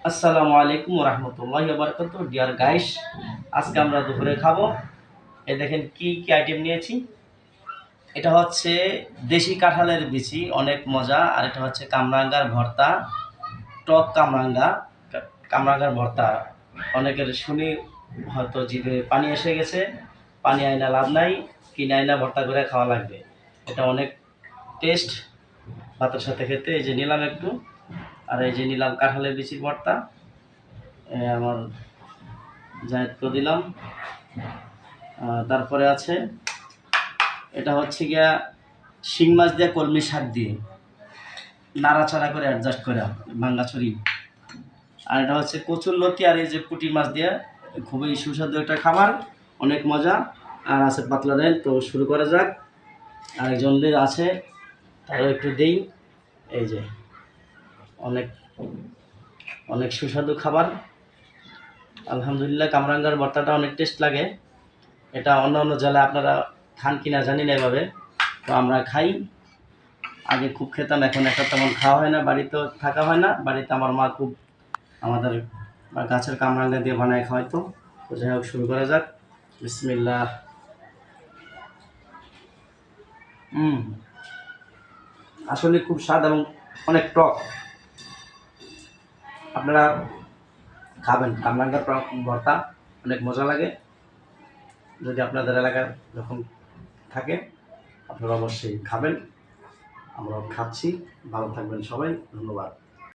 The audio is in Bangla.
আসসালামু আলাইকুম ওয়া রাহমাতুল্লাহি ওয়া বারাকাতুহু। ডিয়ার গাইস, আজকে আমরা দুপুরে খাবো। এই দেখেন কি কি আইটেম নিয়েছি। এটা হচ্ছে দেশি কাঁঠালের বিচি, অনেক মজা। আর এটা হচ্ছে কামরাঙ্গার ভর্তা, টক কামরাঙ্গা। কামরাঙ্গার ভর্তা অনেকের শুনি হয়তো জিভে পানি এসে গেছে। পানি আইনা লাভ নাই, কিনে আইনা ভর্তা করে খাওয়া লাগবে। এটা অনেক টেস্ট ভাতের সাথে খেতে। এই যে নিলাম একটু, আর এই যে নিলাম কাঁঠালের বিচির ভর্তা। আমার জায়িত্ব দিলাম। তারপরে আছে, এটা হচ্ছে গিয়া শিং মাছ দিয়ে কলমি শাক দিয়ে নাড়াচাড়া করে অ্যাডজাস্ট করে ভাঙ্গাছড়ি। আর এটা হচ্ছে কচুর লতি, আর এই যে পুঁটি মাছ দিয়ে খুবই সুস্বাদু একটা খাবার, অনেক মজা। আর আছে পাতলা ডাল। তো শুরু করা যাক। আরেকজন আছে, তারও একটু দেই। এই যে অনেক অনেক সুস্বাদু খাবার, আলহামদুলিল্লাহ। কামরাঙ্গার ভর্তাটা অনেক টেস্ট লাগে। এটা অন্য অন্য জেলায় আপনারা খান কিনা জানি না এভাবে, তো আমরা খাই। আগে খুব খেতাম, এখন একটা তেমন খাওয়া হয় না, বাড়িতেও থাকা হয় না। বাড়িতে আমার মা খুব আমাদের গাছের কামরাঙ্গা দিয়ে বানায় খাওয়াইতো। তো যাই হোক, শুরু করা যাক। বিসমিল্লাহ। আসলে খুব স্বাদ এবং অনেক টক। আপনারা খাবেন কামরাঙ্গার ভর্তা, অনেক মজা লাগে। যদি আপনাদের এলাকায় যখন থাকে, আপনারা অবশ্যই খাবেন। আমরা খাচ্ছি। ভালো থাকবেন সবাই, ধন্যবাদ।